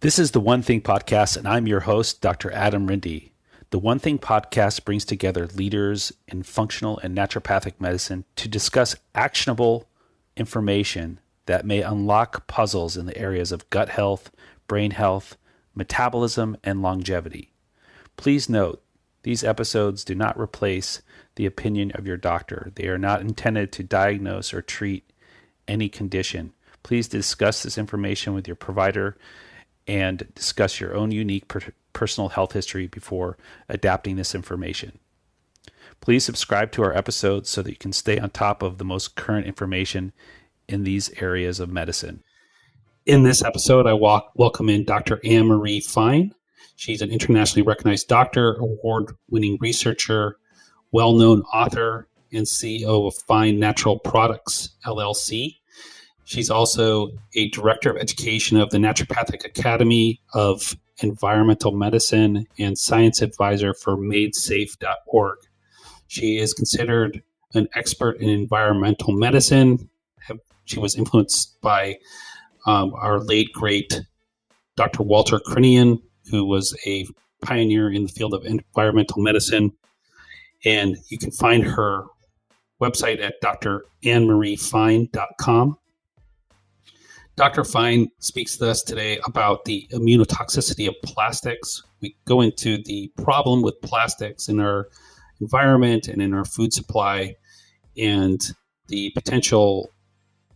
This is the One Thing Podcast, and I'm your host, Dr. Adam Rindy. The One Thing Podcast brings together leaders in functional and naturopathic medicine to discuss actionable information that may unlock puzzles in the areas of gut health, brain health, metabolism, and longevity. Please note, these episodes do not replace the opinion of your doctor. They are not intended to diagnose or treat any condition. Please discuss this information with your provider and discuss your own unique personal health history before adapting this information. Please subscribe to our episodes so that you can stay on top of the most current information in these areas of medicine. In this episode, I welcome in Dr. Anne-Marie Fine. She's an internationally recognized doctor, award-winning researcher, well-known author, and CEO of Fine Natural Products, LLC. She's also a director of education of the Naturopathic Academy of Environmental Medicine and science advisor for MadeSafe.org. She is considered an expert in environmental medicine. She was influenced by our late, great Dr. Walter Crinian, who was a pioneer in the field of environmental medicine. And you can find her website at drannmariefine.com. Dr. Fine speaks to us today about the immunotoxicity of plastics. We go into the problem with plastics in our environment and in our food supply and the potential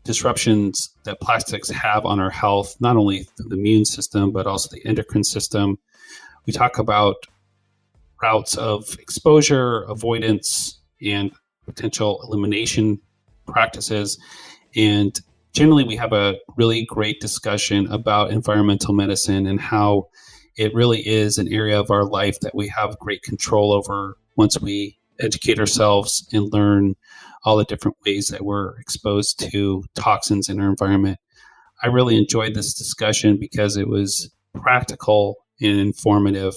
disruptions that plastics have on our health, not only the immune system, but also the endocrine system. We talk about routes of exposure, avoidance, and potential elimination practices. And generally, we have a really great discussion about environmental medicine and how it really is an area of our life that we have great control over once we educate ourselves and learn all the different ways that we're exposed to toxins in our environment. I really enjoyed this discussion because it was practical and informative,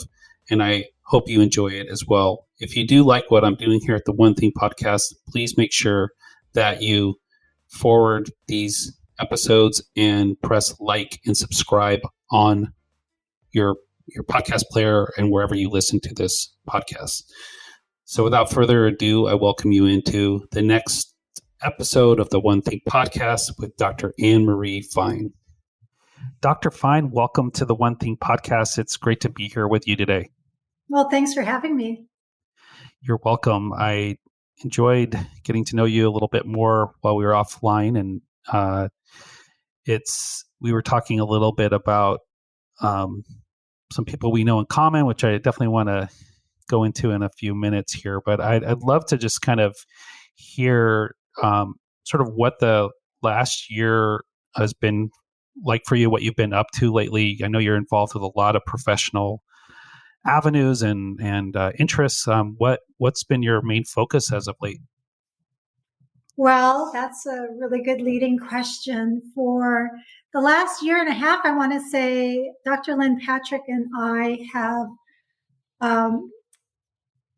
and I hope you enjoy it as well. If you do like what I'm doing here at the One Thing Podcast, please make sure that you forward these episodes and press like and subscribe on your podcast player and wherever you listen to this podcast. So without further ado, I welcome you into the next episode of the One Thing Podcast with Dr. Anne-Marie Fine. Dr. Fine, welcome to the One Thing Podcast. It's great to be here with you today. Well, thanks for having me. You're welcome. I enjoyed getting to know you a little bit more while we were offline, and we were talking a little bit about some people we know in common, which I definitely want to go into in a few minutes here. But I'd love to just kind of hear sort of what the last year has been like for you, what you've been up to lately. I know you're involved with a lot of professional avenues and interests. What's been your main focus as of late? Well, that's a really good leading question. For the last year and a half, I want to say Dr. Lynn Patrick and I have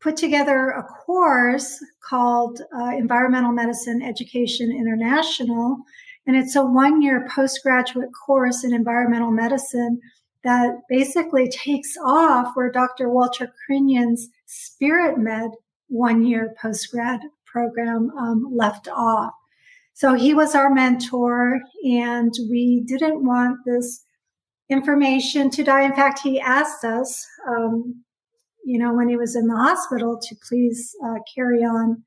put together a course called Environmental Medicine Education International, and it's a one-year postgraduate course in environmental medicine that basically takes off where Dr. Walter Crinian's Spirit Med one-year postgrad program left off. So he was our mentor, and we didn't want this information to die. In fact, he asked us, when he was in the hospital, to please carry on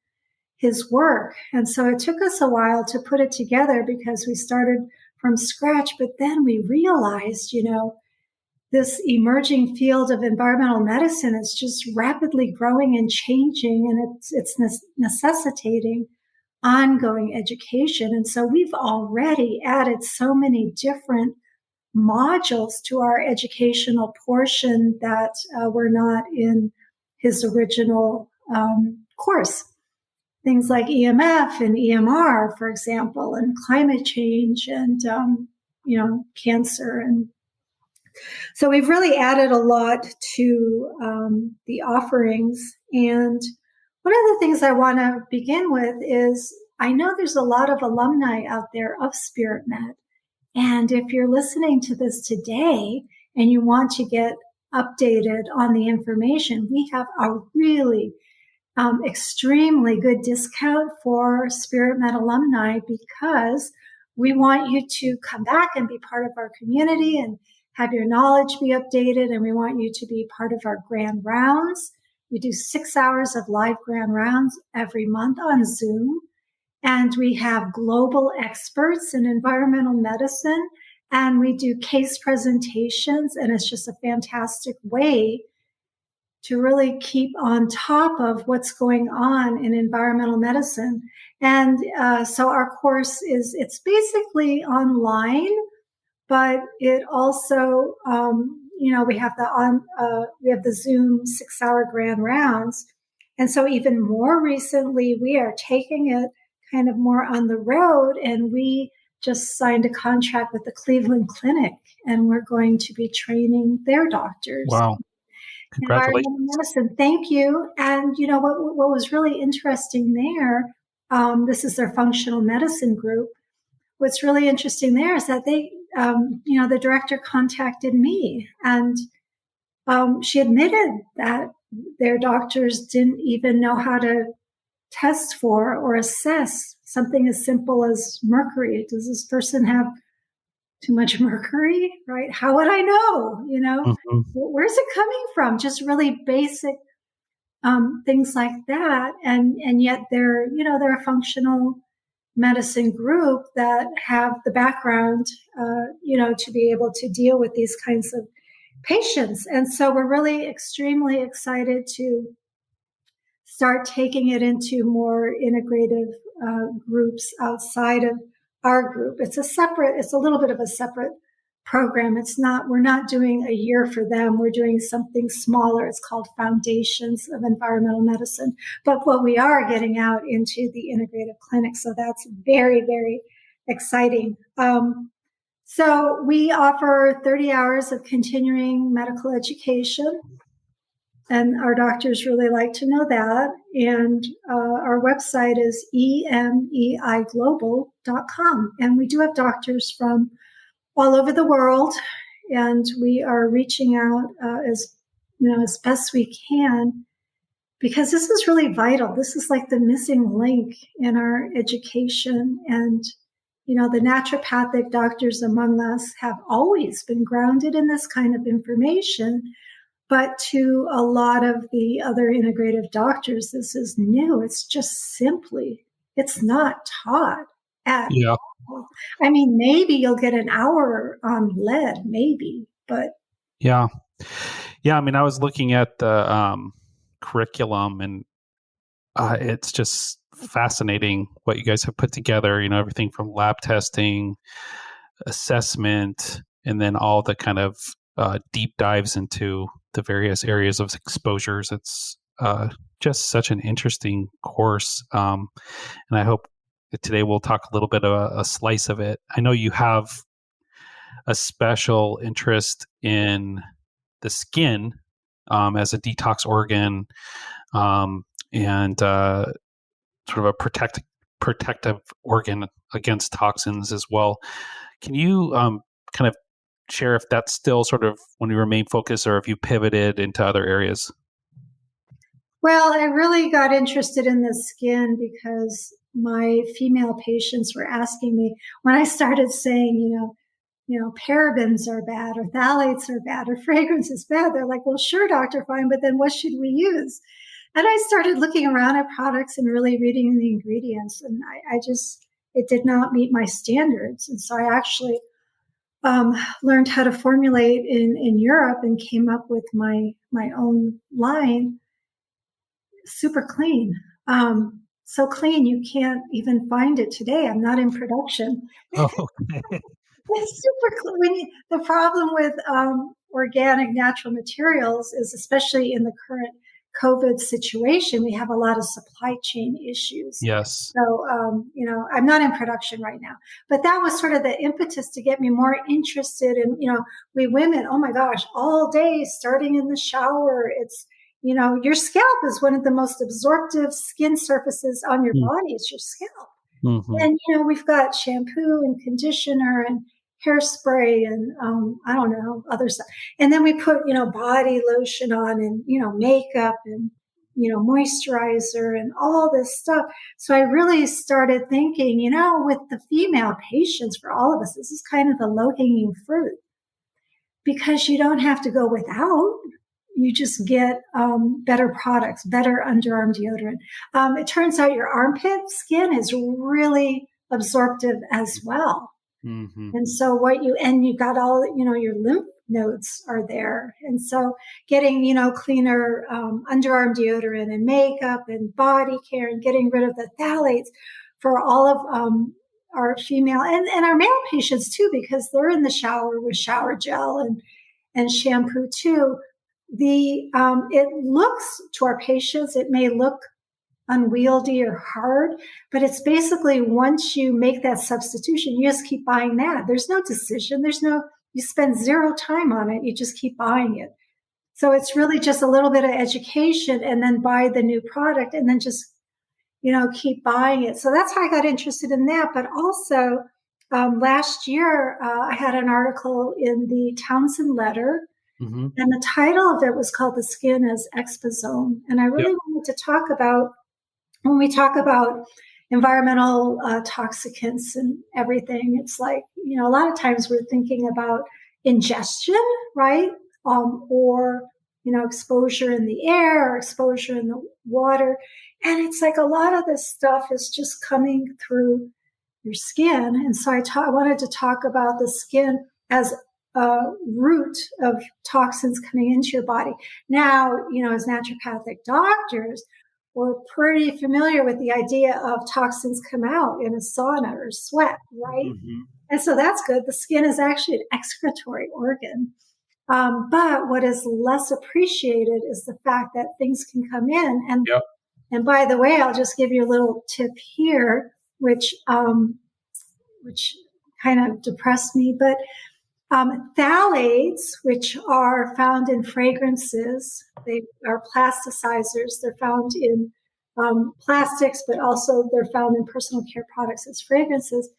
his work. And so it took us a while to put it together because we started from scratch, but then we realized, this emerging field of environmental medicine is just rapidly growing and changing, and it's necessitating ongoing education. And so we've already added so many different modules to our educational portion that were not in his original course. Things like EMF and EMR, for example, and climate change and, cancer. And so we've really added a lot to the offerings. And one of the things I want to begin with is I know there's a lot of alumni out there of Spirit Med. And if you're listening to this today and you want to get updated on the information, we have a really extremely good discount for Spirit Med alumni, because we want you to come back and be part of our community and have your knowledge be updated. And we want you to be part of our grand rounds. We do 6 hours of live grand rounds every month on Zoom. And we have global experts in environmental medicine. And we do case presentations. And it's just a fantastic way to really keep on top of what's going on in environmental medicine. And so our course it's basically online, but it also, we have the Zoom 6-hour grand rounds. And so even more recently, we are taking it kind of more on the road, and we just signed a contract with the Cleveland Clinic, and we're going to be training their doctors. Wow. Congratulations. Environmental medicine. Thank you. And what was really interesting there, this is their functional medicine group. What's really interesting there is that they, the director contacted me, and she admitted that their doctors didn't even know how to test for or assess something as simple as mercury. Does this person have too much mercury, right? How would I know? Mm-hmm. Where's it coming from? Just really basic things like that. And yet they're a functional medicine group that have the background, to be able to deal with these kinds of patients. And so we're really extremely excited to start taking it into more integrative groups outside of our group. It's a little bit of a separate program. We're not doing a year for them. We're doing something smaller. It's called Foundations of Environmental Medicine. But what we are getting out into the integrative clinic. So that's very, very exciting. So we offer 30 hours of continuing medical education. And our doctors really like to know that. And our website is emeiglobal.com. And we do have doctors from all over the world. And we are reaching out as best we can, because this is really vital. This is like the missing link in our education. And, the naturopathic doctors among us have always been grounded in this kind of information. But to a lot of the other integrative doctors, this is new. It's just it's not taught at all. I mean, maybe you'll get an hour on lead, maybe, but. Yeah. I mean, I was looking at the curriculum, and it's just fascinating what you guys have put together, everything from lab testing, assessment, and then all the kind of deep dives into the various areas of exposures. It's just such an interesting course. And I hope that today we'll talk a little bit of a slice of it. I know you have a special interest in the skin as a detox organ, and sort of a protective organ against toxins as well. Can you kind of share if that's still sort of when you remain focused, or if you pivoted into other areas? Well, I really got interested in the skin because my female patients were asking me when I started saying, parabens are bad, or phthalates are bad, or fragrance is bad. They're like, well, sure, Dr. Fine, but then what should we use? And I started looking around at products and really reading the ingredients, and it did not meet my standards. And so I actually learned how to formulate in Europe and came up with my own line. Super clean. So clean you can't even find it today. I'm not in production. Oh, okay. It's super clean. The problem with organic natural materials is, especially in the current COVID situation, we have a lot of supply chain issues. Yes. So, I'm not in production right now, but that was sort of the impetus to get me more interested in, we women, oh my gosh, all day, starting in the shower. It's, your scalp is one of the most absorptive skin surfaces on your body. It's your scalp. Mm-hmm. And, we've got shampoo and conditioner and hairspray and I don't know, other stuff. And then we put, body lotion on and, makeup and, moisturizer and all this stuff. So I really started thinking, with the female patients, for all of us, this is kind of the low-hanging fruit because you don't have to go without. You just get better products, better underarm deodorant. It turns out your armpit skin is really absorptive as well. Mm-hmm. And so you've got all, your lymph nodes are there. And so getting, cleaner underarm deodorant and makeup and body care and getting rid of the phthalates for all of our female and our male patients too, because they're in the shower with shower gel and shampoo too. It looks to our patients, it may look unwieldy or hard, but it's basically once you make that substitution, you just keep buying that. There's no decision. You spend zero time on it. You just keep buying it. So it's really just a little bit of education and then buy the new product and then just, keep buying it. So that's how I got interested in that. But also last year, I had an article in the Townsend Letter. Mm-hmm. And the title of it was called The Skin as Exposome. And I really wanted to talk about, when we talk about environmental toxicants and everything, it's like, a lot of times we're thinking about ingestion, right? Or, exposure in the air or exposure in the water. And it's like a lot of this stuff is just coming through your skin. And so I wanted to talk about the skin as root of toxins coming into your body. Now, as naturopathic doctors, we're pretty familiar with the idea of toxins come out in a sauna or sweat, right? Mm-hmm. And so that's good. The skin is actually an excretory organ. But what is less appreciated is the fact that things can come in. And by the way, I'll just give you a little tip here, which kind of depressed me, but phthalates, which are found in fragrances, they are plasticizers. They're found in plastics, but also they're found in personal care products as fragrances.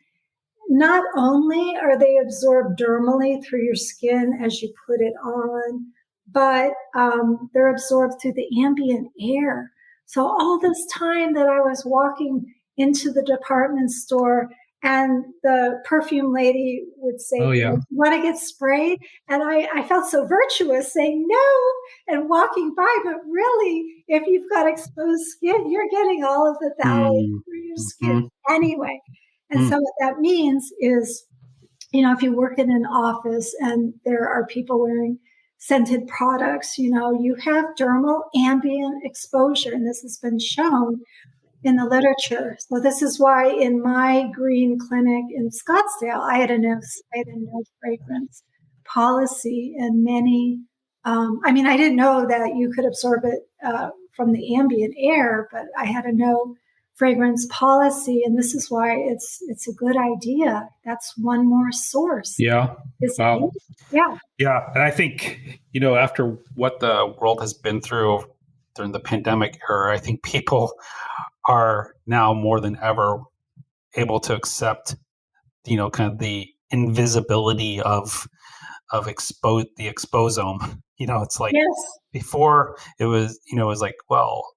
Not only are they absorbed dermally through your skin as you put it on, but they're absorbed through the ambient air. So all this time that I was walking into the department store and the perfume lady would say, you want to get sprayed? And I felt so virtuous saying no and walking by. But really, if you've got exposed skin, you're getting all of the phthalates through your skin anyway. And so what that means is, if you work in an office and there are people wearing scented products, you have dermal ambient exposure. And this has been shown in the literature. So this is why in my green clinic in Scottsdale, I had a no fragrance policy and many, I didn't know that you could absorb it from the ambient air, but I had a no fragrance policy. And this is why it's a good idea. That's one more source. Yeah. Wow. Yeah. Yeah. And I think, after what the world has been through during the pandemic era, I think people are now more than ever able to accept, kind of the invisibility of the exposome. It's like before it was, it was like, well,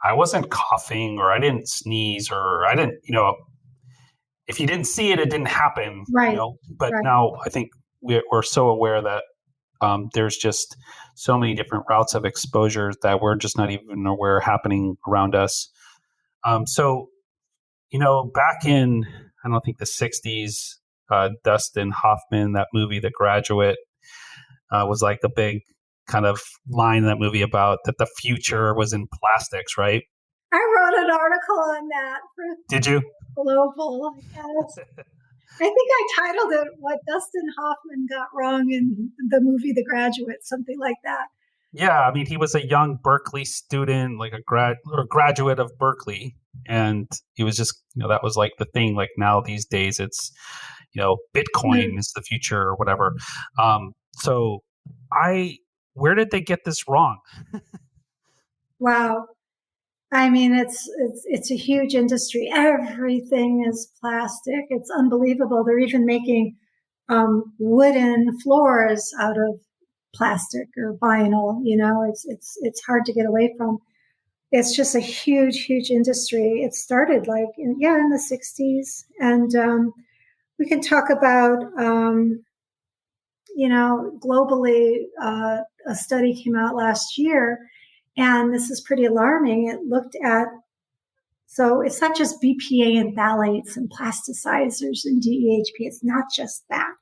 I wasn't coughing or I didn't sneeze or I didn't, if you didn't see it, it didn't happen. Right. But now I think we're so aware that there's just so many different routes of exposure that we're just not even aware happening around us. So, back in, I don't think the 60s, Dustin Hoffman, that movie, The Graduate, was like the big kind of line in that movie about that the future was in plastics, right? I wrote an article on that. Did you? Global, yes. I think I titled it "What Dustin Hoffman Got Wrong in the Movie The Graduate," something like that. Yeah, he was a young Berkeley student, like a graduate of Berkeley, and he was just, that was like the thing. Like now these days, it's, Bitcoin is the future or whatever. So where did they get this wrong? Wow. I mean, it's a huge industry. Everything is plastic. It's unbelievable. They're even making wooden floors out of plastic or vinyl. You know, it's hard to get away from. It's just a huge industry. It started like in the 60s, and we can talk about globally. A study came out last year, and this is pretty alarming. It looked at, so it's not just BPA and phthalates and plasticizers and DEHP. It's not just that.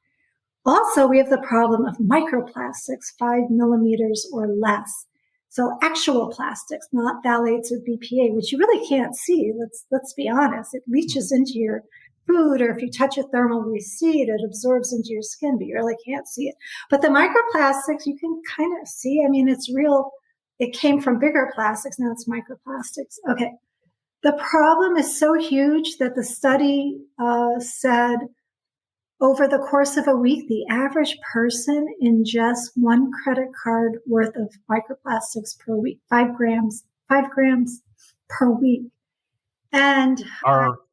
Also, we have the problem of microplastics, 5 millimeters or less. So actual plastics, not phthalates or BPA, which you really can't see. Let's be honest. It leaches into your food, or if you touch a thermal receipt, it absorbs into your skin, but you really can't see it. But the microplastics, you can kind of see. I mean, it's real. It came from bigger plastics. Now it's microplastics. Okay. The problem is so huge that the study said over the course of a week, the average person ingests 1 credit card worth of microplastics per week, 5 grams per week. And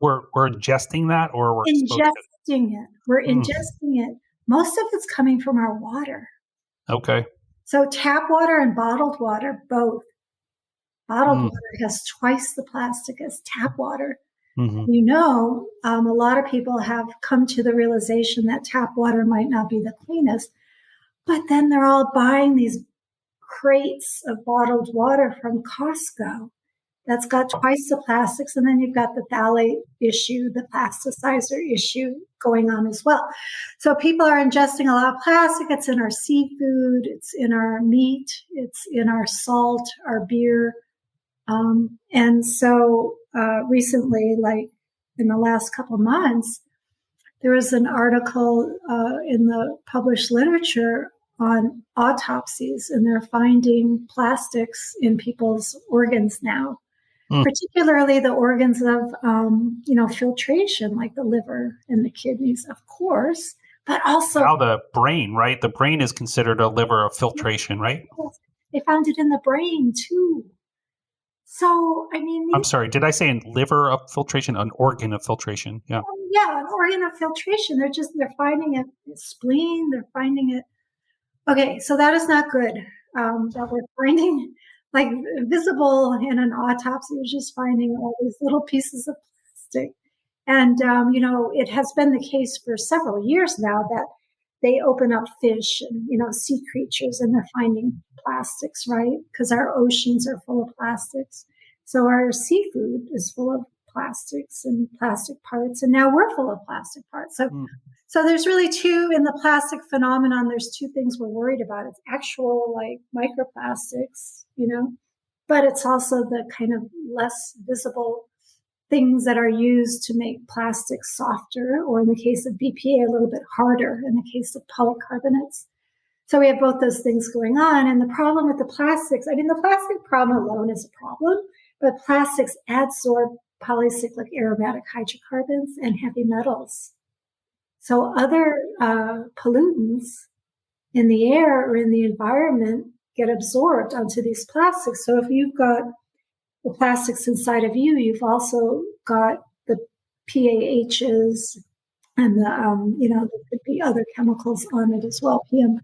we're ingesting that, or we're ingesting it. We're ingesting it. Most of it's coming from our water. Okay. So tap water and bottled water, both. Bottled water has twice the plastic as tap water. Mm-hmm. A lot of people have come to the realization that tap water might not be the cleanest, but then they're all buying these crates of bottled water from Costco that's got twice the plastics, and then you've got the phthalate issue, the plasticizer issue going on as well. So people are ingesting a lot of plastic. It's in our seafood, it's in our meat, it's in our salt, our beer. And so recently, like in the last couple of months, there was an article in the published literature on autopsies, and they're finding plastics in people's organs now, particularly the organs of, filtration, like the liver and the kidneys, of course, but also now the brain, right? The brain is considered a liver of filtration, right? They found it in the brain too. So, I mean, I'm sorry, did I say in liver of filtration, an organ of filtration? Yeah. Yeah, an organ of filtration. They're finding it in spleen, they're finding it. Okay, so that is not good. That we're finding, like, visible in an autopsy, was just finding all these little pieces of plastic. And, it has been the case for several years now that they open up fish and, sea creatures, and they're finding plastics, right? Because our oceans are full of plastics. So our seafood is full of plastics and plastic parts, and now we're full of plastic parts. So there's really two in the plastic phenomenon. There's two things we're worried about. It's actual, like, microplastics, but it's also the kind of less visible things that are used to make plastic softer, or in the case of BPA, a little bit harder in the case of polycarbonates. So we have both those things going on. And the problem with the plastics, I mean, the plastic problem alone is a problem, but plastics adsorb polycyclic aromatic hydrocarbons and heavy metals. So other pollutants in the air or in the environment get absorbed onto these plastics. So if you've got the plastics inside of you, you've also got the PAHs and there could be other chemicals on it as well. PM,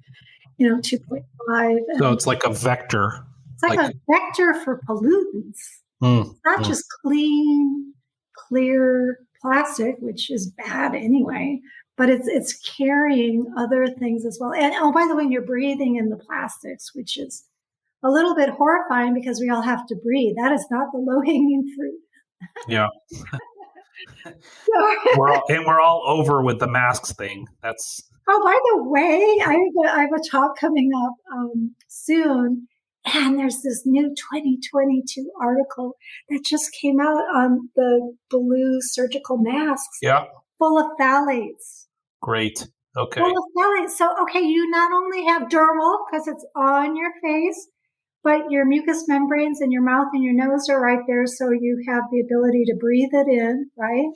2.5. So it's like a vector. It's like a vector for pollutants. It's not just clean, clear plastic, which is bad anyway, but it's carrying other things as well. And by the way, you're breathing in the plastics, which is a little bit horrifying because we all have to breathe. That is not the low-hanging fruit. Yeah. we're all over with the masks thing. That's. Oh, by the way, I have a talk coming up soon, and there's this new 2022 article that just came out on the blue surgical masks. Yeah. Full of phthalates. Great. Okay. Full of phthalates. So, you not only have dermal because it's on your face, but your mucous membranes in your mouth and your nose are right there, so you have the ability to breathe it in, right?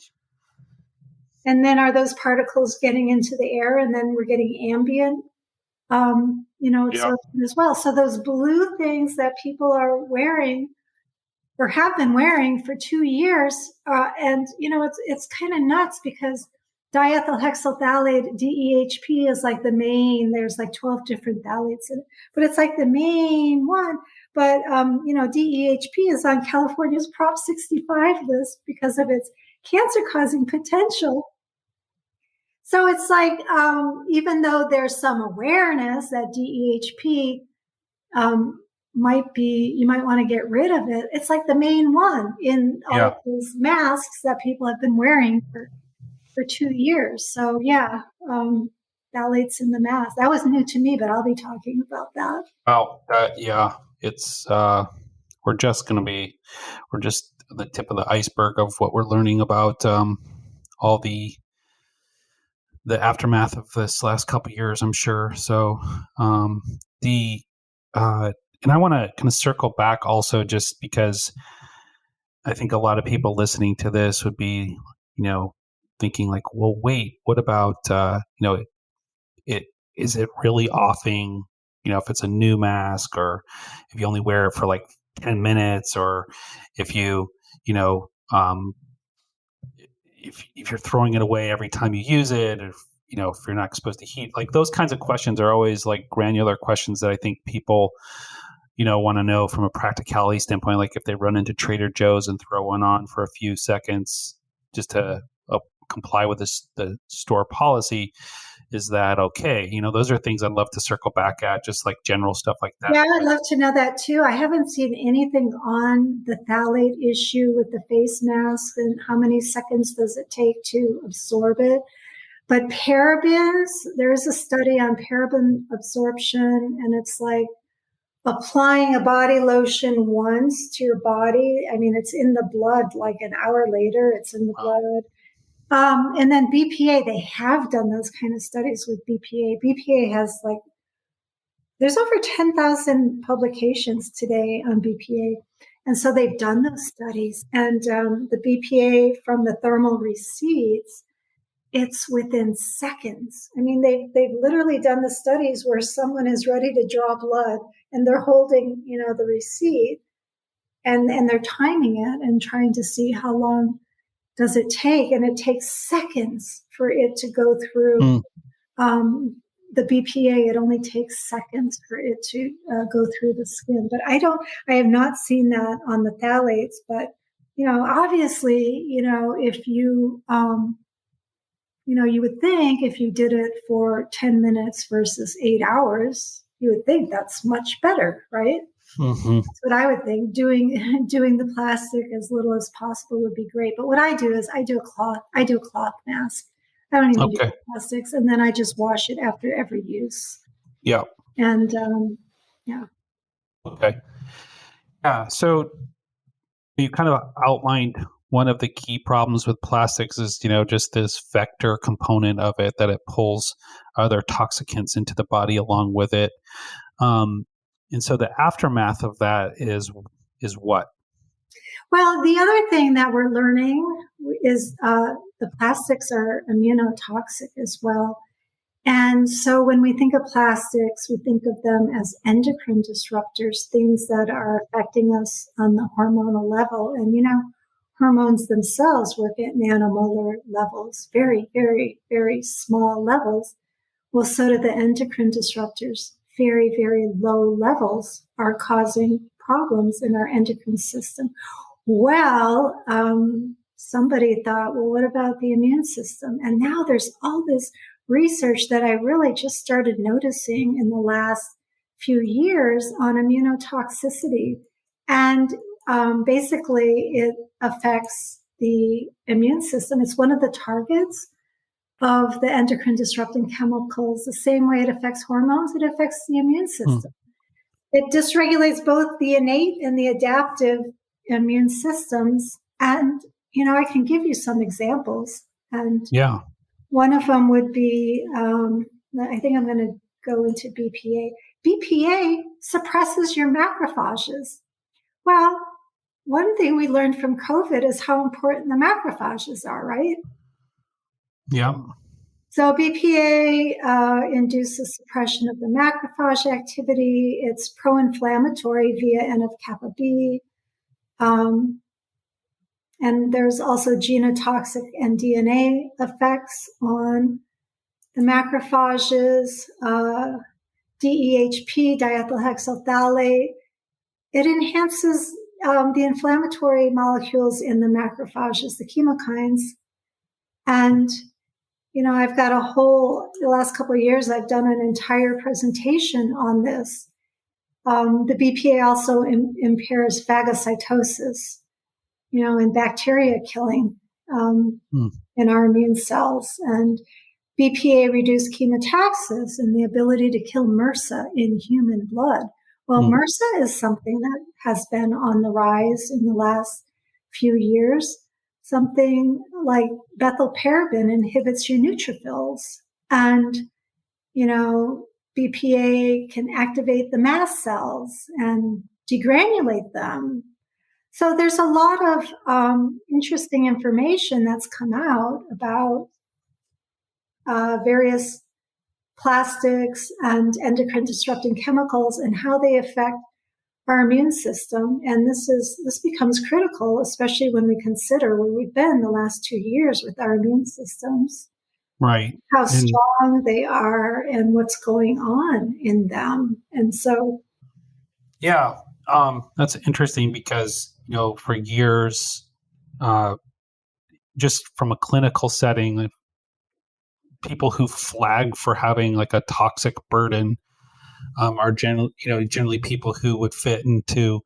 And then are those particles getting into the air, and then we're getting ambient, absorption as well. So those blue things that people are wearing or have been wearing for 2 years. And, it's kind of nuts because diethylhexylphthalate, DEHP, is like the main, there's like 12 different phthalates in it, but it's like the main one. But, DEHP is on California's Prop 65 list because of its cancer-causing potential. So it's like, even though there's some awareness that DEHP you might want to get rid of it, it's like the main one in all of these masks that people have been wearing for 2 years. So phthalates in the mask. That was new to me, but I'll be talking about that. Well, it's we're just the tip of the iceberg of what we're learning about all the aftermath of this last couple of years, I'm sure. So and I want to kind of circle back also, just because I think a lot of people listening to this would be, thinking like, well, wait, what about, is it really offing, if it's a new mask, or if you only wear it for like 10 minutes, or if you, if you're throwing it away every time you use it, if you're not supposed to heat, like those kinds of questions are always like granular questions that I think people, want to know from a practicality standpoint. Like if they run into Trader Joe's and throw one on for a few seconds just to comply with the store policy, is that okay? Those are things I'd love to circle back at, just like general stuff like that. Yeah, I'd love to know that too. I haven't seen anything on the phthalate issue with the face mask and how many seconds does it take to absorb it. But parabens, there is a study on paraben absorption, and it's like applying a body lotion once to your body. I mean, it's in the blood like an hour later, it's in the blood. And then BPA, they have done those kind of studies with BPA. BPA has there's over 10,000 publications today on BPA. And so they've done those studies. And the BPA from the thermal receipts, it's within seconds. I mean, they've literally done the studies where someone is ready to draw blood and they're holding, the receipt and they're timing it and trying to see how long does it take. And it takes seconds for it to go through the BPA. It only takes seconds for it to go through the skin. But I have not seen that on the phthalates. But, obviously, if you, you would think if you did it for 10 minutes versus 8 hours, you would think that's much better, right? Mm-hmm. That's what I would think. Doing the plastic as little as possible would be great. But what I do is I do a cloth mask. I don't even do plastics, and then I just wash it after every use. Yeah. And Okay. Yeah. So you kind of outlined one of the key problems with plastics is, just this vector component of it, that it pulls other toxicants into the body along with it. And so the aftermath of that is what? Well, the other thing that we're learning is the plastics are immunotoxic as well. And so when we think of plastics, we think of them as endocrine disruptors, things that are affecting us on the hormonal level. And, hormones themselves work at nanomolar levels, very, very, very small levels. Well, so do the endocrine disruptors. Very, very low levels are causing problems in our endocrine system. Well, somebody thought, well, what about the immune system? And now there's all this research that I really just started noticing in the last few years on immunotoxicity. And basically, it affects the immune system. It's one of the targets of the endocrine disrupting chemicals. The same way it affects hormones, it affects the immune system. It dysregulates both the innate and the adaptive immune systems. And, I can give you some examples. And one of them would be, I think I'm going to go into BPA. BPA suppresses your macrophages. Well, one thing we learned from COVID is how important the macrophages are, right? Yeah. So BPA induces suppression of the macrophage activity. It's pro-inflammatory via NF-kappa B. And there's also genotoxic and DNA effects on the macrophages, DEHP, diethylhexylphthalate. It enhances the inflammatory molecules in the macrophages, the chemokines. And, I've got the last couple of years, I've done an entire presentation on this. The BPA also impairs phagocytosis, and bacteria killing in our immune cells. And BPA reduced chemotaxis and the ability to kill MRSA in human blood. Well, MRSA is something that has been on the rise in the last few years. Something like methylparaben inhibits your neutrophils. And, BPA can activate the mast cells and degranulate them. So there's a lot of interesting information that's come out about various plastics and endocrine disrupting chemicals and how they affect our immune system. And this becomes critical, especially when we consider where we've been the last 2 years with our immune systems. Right. How strong they are and what's going on in them. And so. Yeah, that's interesting because, for years, just from a clinical setting, people who flag for having like a toxic burden are generally people who would fit into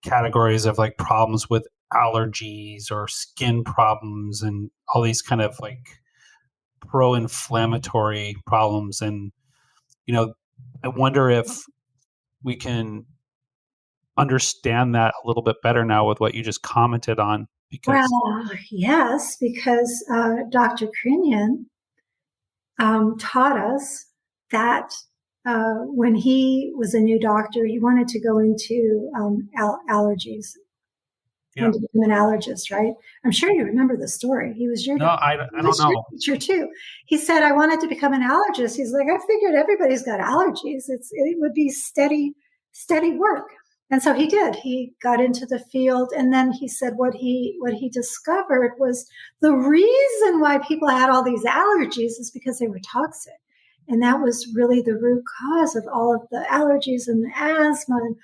categories of like problems with allergies or skin problems and all these kind of like pro-inflammatory problems. And, I wonder if we can understand that a little bit better now with what you just commented on. Well, yes, because Dr. Crinion taught us that when he was a new doctor, he wanted to go into allergies and to become an allergist, right? I'm sure you remember the story. He was your I don't know. Teacher too. He said, I wanted to become an allergist. He's like, I figured everybody's got allergies. It would be steady work. And so he did. He got into the field, and then he said what he discovered was the reason why people had all these allergies is because they were toxic. And that was really the root cause of all of the allergies and the asthma and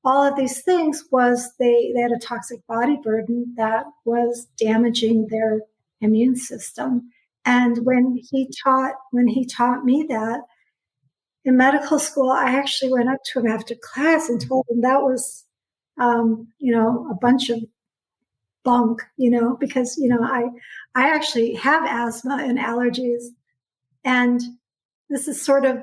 all of these things was they had a toxic body burden that was damaging their immune system. And when he taught me that, in medical school, I actually went up to him after class and told him that was, a bunch of bunk, because, I actually have asthma and allergies. And this is sort of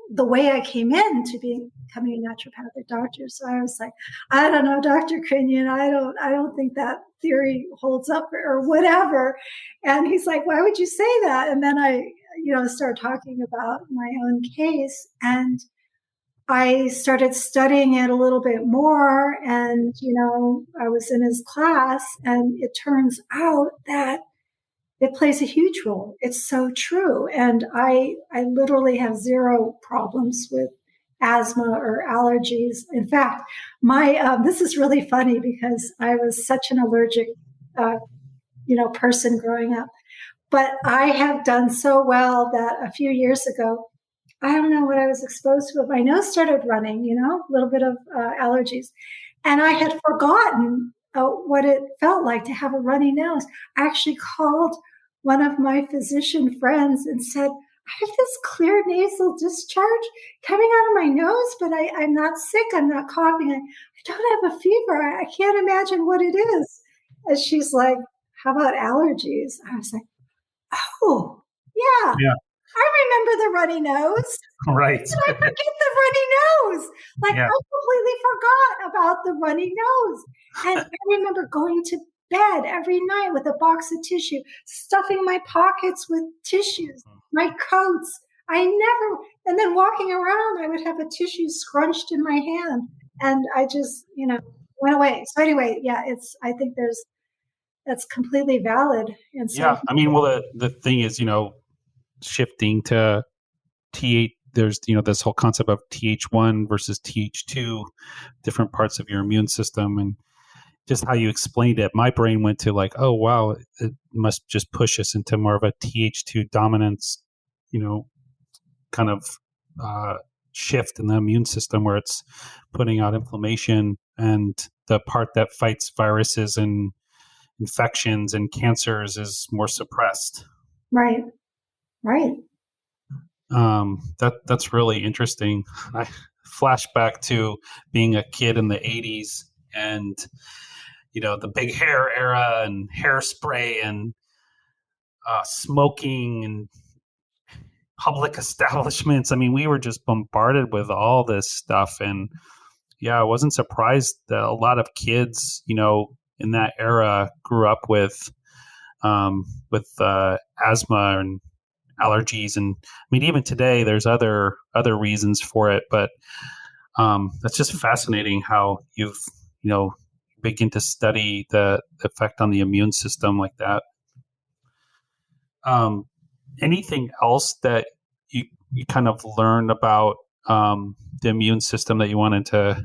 the way I came into becoming a naturopathic doctor. So I was like, I don't know, Dr. Crinion, I don't think that theory holds up or whatever. And he's like, why would you say that? And then I started talking about my own case, and I started studying it a little bit more. And, I was in his class, and it turns out that it plays a huge role. It's so true. And I literally have zero problems with asthma or allergies. In fact, this is really funny because I was such an allergic, person growing up. But I have done so well that a few years ago, I don't know what I was exposed to, but my nose started running, a little bit of allergies. And I had forgotten what it felt like to have a runny nose. I actually called one of my physician friends and said, I have this clear nasal discharge coming out of my nose, but I'm not sick. I'm not coughing. I don't have a fever. I can't imagine what it is. And she's like, how about allergies? I was like, oh, yeah. I remember the runny nose. Right. And I forget the runny nose. I completely forgot about the runny nose. And I remember going to bed every night with a box of tissue, stuffing my pockets with tissues, my coats. And then walking around, I would have a tissue scrunched in my hand. And I just, went away. So anyway, I think that's completely valid. And so, the thing is, shifting to Th, there's, this whole concept of Th1 versus Th2, different parts of your immune system. And just how you explained it, my brain went to like, oh wow, it must just push us into more of a Th2 dominance, kind of uh, shift in the immune system where it's putting out inflammation, and the part that fights viruses and infections and cancers is more suppressed. Right. That's really interesting. I flash back to being a kid in the 80s and the big hair era and hairspray and smoking and public establishments. I mean, we were just bombarded with all this stuff. And yeah, I wasn't surprised that a lot of kids, in that era grew up with asthma and allergies. And I mean, even today, there's other reasons for it. But that's just fascinating how you've, begin to study the effect on the immune system like that. Anything else that you kind of learned about the immune system that you wanted to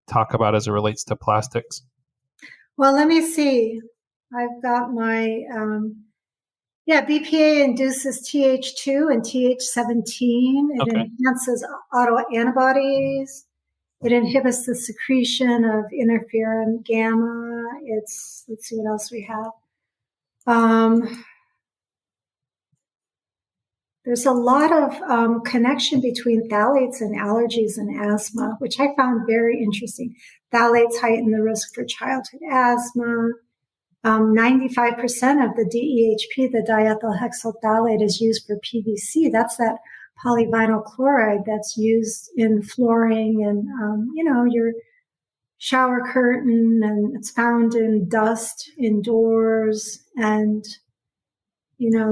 talk about as it relates to plastics? Well, let me see. I've got my, BPA induces Th2 and Th17. It enhances autoantibodies. It inhibits the secretion of interferon gamma. Let's see what else we have. There's a lot of connection between phthalates and allergies and asthma, which I found very interesting. Phthalates heighten the risk for childhood asthma. 95% of the DEHP, the diethyl hexyl phthalate, is used for PVC. That's that polyvinyl chloride that's used in flooring and, your shower curtain, and it's found in dust indoors. And,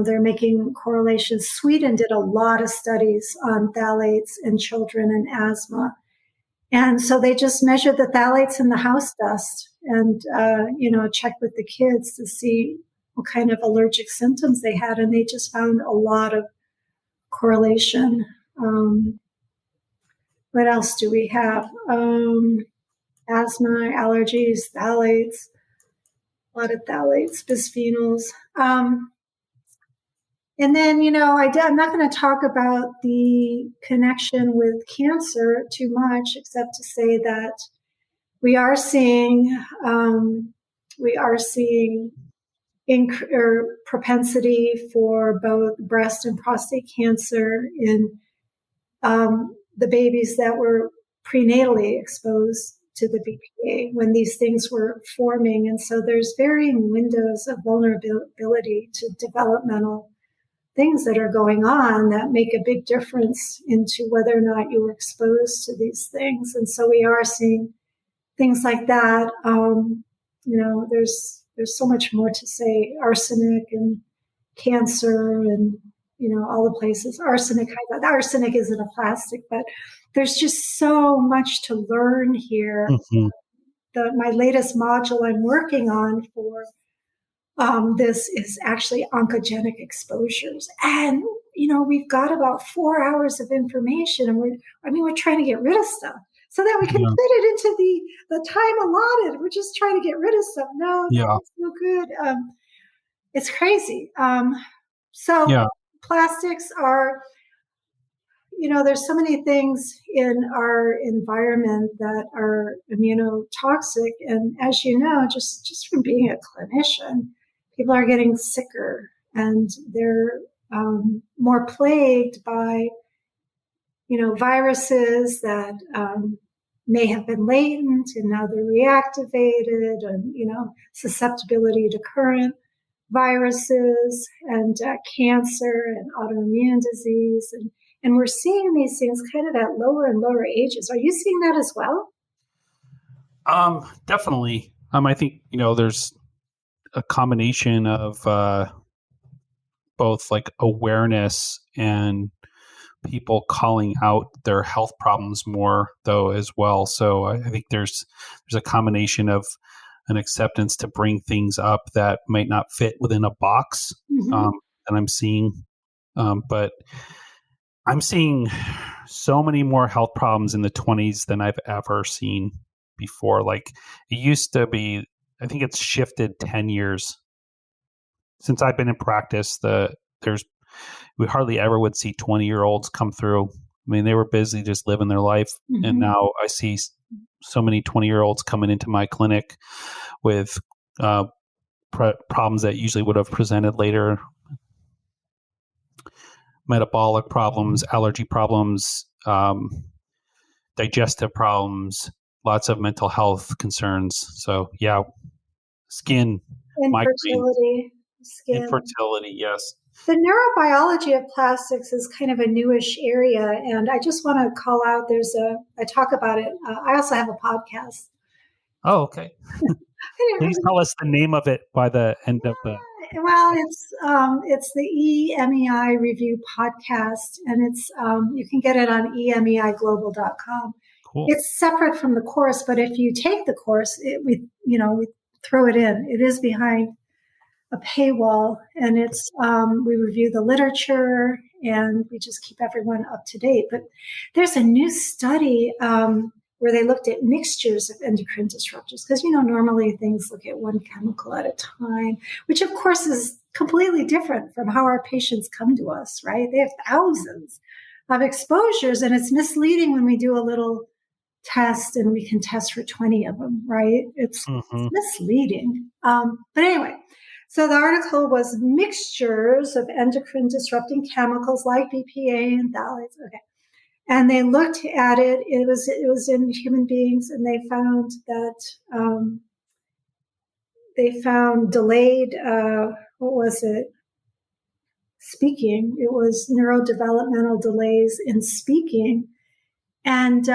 they're making correlations. Sweden did a lot of studies on phthalates in children and asthma. And so they just measured the phthalates in the house dust and, checked with the kids to see what kind of allergic symptoms they had. And they just found a lot of correlation. What else do we have? Asthma, allergies, phthalates, a lot of phthalates, bisphenols. And then, I'm not going to talk about the connection with cancer too much, except to say that we are seeing propensity for both breast and prostate cancer in the babies that were prenatally exposed to the BPA when these things were forming. And so there's varying windows of vulnerability to developmental things that are going on that make a big difference into whether or not you were exposed to these things. And so we are seeing things like that. There's so much more to say. Arsenic and cancer and, all the places. Arsenic isn't a plastic, but there's just so much to learn here. Mm-hmm. My latest module I'm working on for this is actually oncogenic exposures. And, we've got about 4 hours of information, and we're trying to get rid of stuff so that we can fit it into the time allotted. We're just trying to get rid of stuff. No, that's no good. It's crazy. Plastics are, there's so many things in our environment that are immunotoxic. And as you know, just from being a clinician, people are getting sicker and they're more plagued by, viruses that may have been latent and now they're reactivated, and, susceptibility to current viruses and cancer and autoimmune disease. And we're seeing these things kind of at lower and lower ages. Are you seeing that as well? Definitely. I think, there's a combination of both like awareness and people calling out their health problems more though as well. So I think there's a combination of an acceptance to bring things up that might not fit within a box that I'm seeing. But I'm seeing so many more health problems in the 20s than I've ever seen before. Like it used to be I think it's shifted 10 years since I've been in practice. We hardly ever would see 20-year-olds come through. I mean, they were busy just living their life. Mm-hmm. And now I see so many 20-year-olds coming into my clinic with problems that usually would have presented later. Metabolic problems, allergy problems, digestive problems, lots of mental health concerns. So yeah, skin, infertility, skin. Infertility, yes. The neurobiology of plastics is kind of a newish area, and I just want to call out. I talk about it. I also have a podcast. Oh, okay. Please tell us the name of it by the end of the. Well, it's the EMEI Review podcast, and it's you can get it on emeiglobal.com. Cool. It's separate from the course, but if you take the course, we throw it in. It is behind a paywall, and it's we review the literature and we just keep everyone up to date. But there's a new study where they looked at mixtures of endocrine disruptors, because normally things look at one chemical at a time, which of course is completely different from how our patients come to us, right? They have thousands of exposures, and it's misleading when we do a little test and we can test for 20 of them, right? It's misleading. But anyway, so the article was mixtures of endocrine disrupting chemicals like BPA and phthalates. Okay. And they looked at it. It was in human beings, and they found that they found delayed, speaking. It was neurodevelopmental delays in speaking. And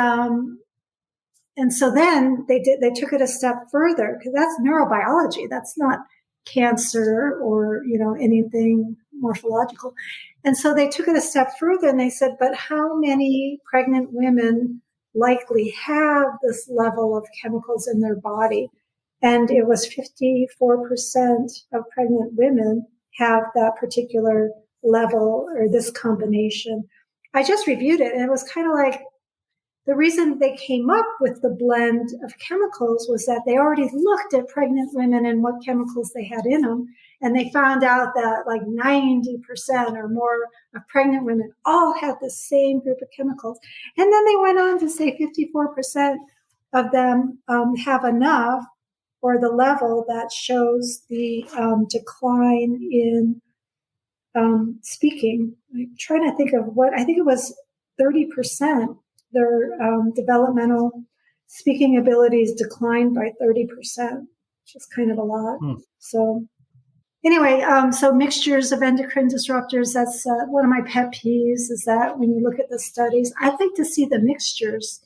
so then they took it a step further, because that's neurobiology. That's not cancer or, anything morphological. And so they took it a step further, and they said, but how many pregnant women likely have this level of chemicals in their body? And it was 54% of pregnant women have that particular level or this combination. I just reviewed it, and it was kind of like, the reason they came up with the blend of chemicals was that they already looked at pregnant women and what chemicals they had in them. And they found out that like 90% or more of pregnant women all had the same group of chemicals. And then they went on to say 54% of them have enough, or the level that shows the decline in speaking. I'm trying to think of I think it was 30%. Their developmental speaking abilities declined by 30%, which is kind of a lot. So anyway, so mixtures of endocrine disruptors, that's one of my pet peeves, is that when you look at the studies, I'd like to see the mixtures.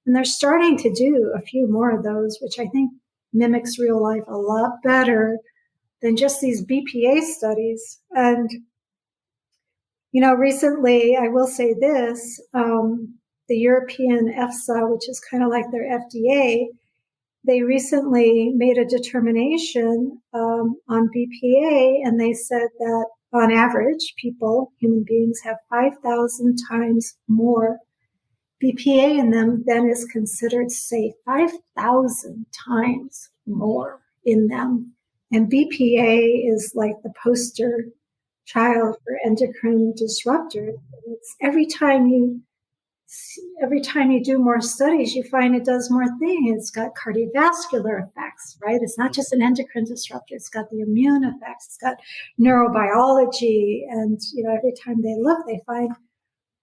And they're starting to do a few more of those, which I think mimics real life a lot better than just these BPA studies. And, recently, I will say this, the European EFSA, which is kind of like their FDA, they recently made a determination on BPA, and they said that on average, human beings, have 5,000 times more BPA in them than is considered safe. 5,000 times more in them. And BPA is like the poster child for endocrine disruptors. It's every time you do more studies, you find it does more things. It's got cardiovascular effects, right? It's not just an endocrine disruptor. It's got the immune effects. It's got neurobiology. And, every time they look, they find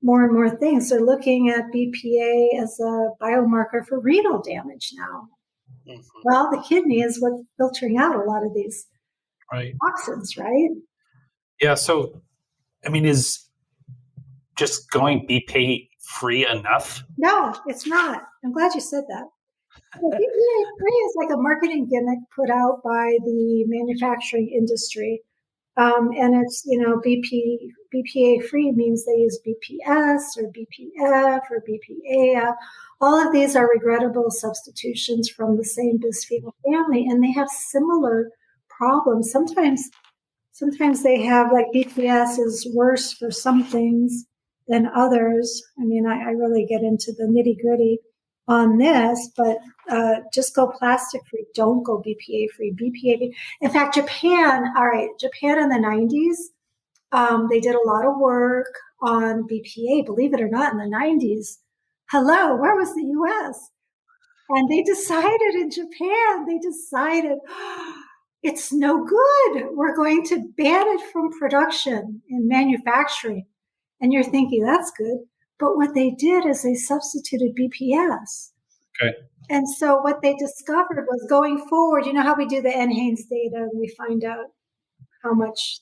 more and more things. They're looking at BPA as a biomarker for renal damage now. Mm-hmm. Well, the kidney is what's filtering out a lot of these toxins, right? Yeah. So, is just going BPA-free enough? No, it's not. I'm glad you said that. Well, BPA-free is like a marketing gimmick put out by the manufacturing industry. And it's, BPA-free means they use BPS or BPF or BPAF. All of these are regrettable substitutions from the same bisphenol family, and they have similar problems. Sometimes they have, like, BPS is worse for some things than others. I really get into the nitty gritty on this, but just go plastic free. Don't go BPA free. BPA. In fact, Japan in the 90s, they did a lot of work on BPA, believe it or not, in the 90s. Hello, where was the US? And they decided in Japan, it's no good. We're going to ban it from production and manufacturing. And you're thinking, that's good. But what they did is they substituted BPS. Okay. And so what they discovered was going forward, you know how we do the NHANES data and we find out how much,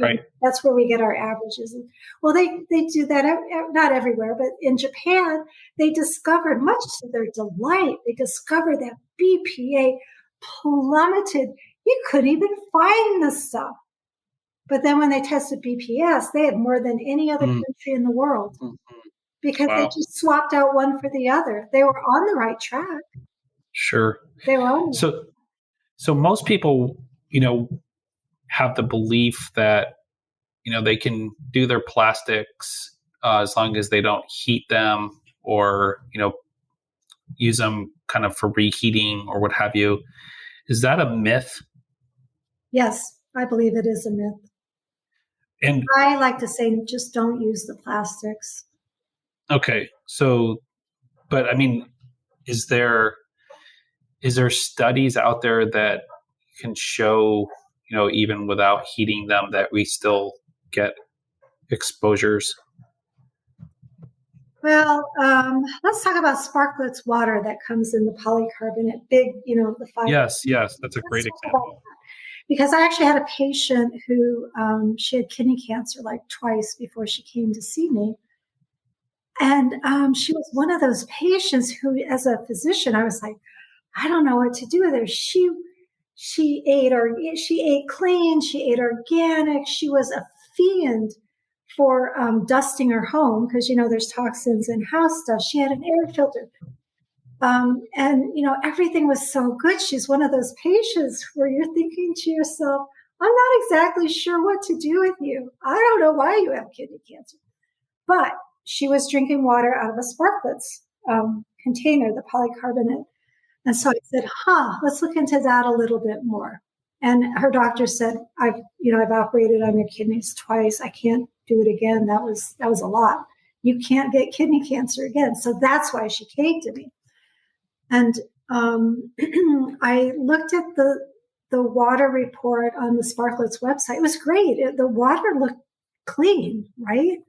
right. That's where we get our averages. Well, they do that, not everywhere, but in Japan, they discovered, much to their delight, they discovered that BPA plummeted. You couldn't even find the stuff. But then when they tested BPS, they had more than any other country in the world because they just swapped out one for the other. They were on the right track. Sure. They were on. So most people, have the belief that, they can do their plastics as long as they don't heat them or, use them kind of for reheating or what have you. Is that a myth? Yes, I believe it is a myth. And I like to say, just don't use the plastics. Okay. So, but I mean, is there studies out there that can show, even without heating them, that we still get exposures? Well, let's talk about Sparkletts water that comes in the polycarbonate, big, the 5. Yes, that's a great example. Because I actually had a patient who she had kidney cancer like twice before she came to see me. And she was one of those patients who, as a physician, I was like, I don't know what to do with her. She ate clean, she ate organic. She was a fiend for dusting her home because, there's toxins in house stuff. She had an air filter. And, everything was so good. She's one of those patients where you're thinking to yourself, I'm not exactly sure what to do with you. I don't know why you have kidney cancer. But she was drinking water out of a Sparkletts container, the polycarbonate. And so I said, let's look into that a little bit more. And her doctor said, I've operated on your kidneys twice. I can't do it again. That was a lot. You can't get kidney cancer again. So that's why she came to me. And I looked at the water report on the Sparkletts website. It was great. The water looked clean, right?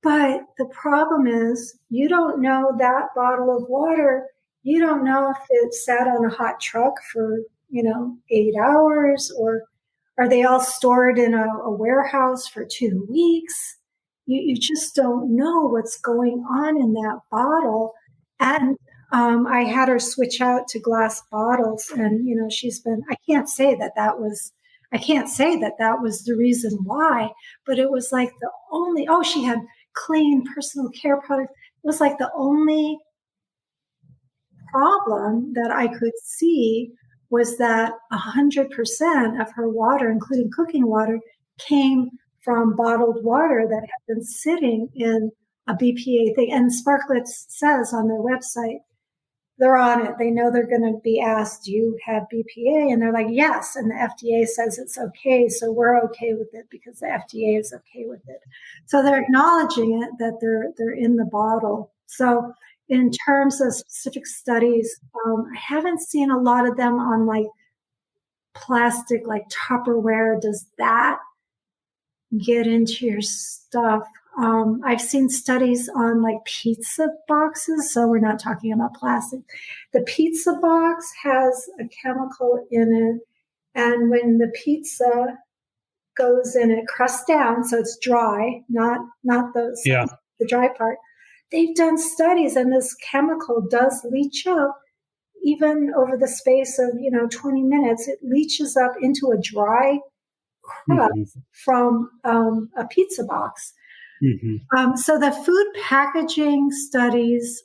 But the problem is you don't know that bottle of water. You don't know if it sat on a hot truck for, 8 hours, or are they all stored in a warehouse for 2 weeks? You just don't know what's going on in that bottle. And I had her switch out to glass bottles, and she's been. I can't say that was the reason why, but it was like the only. Oh, she had clean personal care products. It was like the only problem that I could see was that 100% of her water, including cooking water, came from bottled water that had been sitting in a BPA thing. And Sparkletts says on their website, they're on it. They know they're going to be asked, do you have BPA? And they're like, yes. And the FDA says it's okay. So we're okay with it because the FDA is okay with it. So they're acknowledging it, that they're in the bottle. So in terms of specific studies, I haven't seen a lot of them on like plastic, like Tupperware. Does that get into your stuff? I've seen studies on like pizza boxes, so we're not talking about plastic. The pizza box has a chemical in it, and when the pizza goes in it, crust down, so it's dry, not the dry part. They've done studies, and this chemical does leach up even over the space of 20 minutes. It leaches up into a dry crust from a pizza box. So the food packaging studies,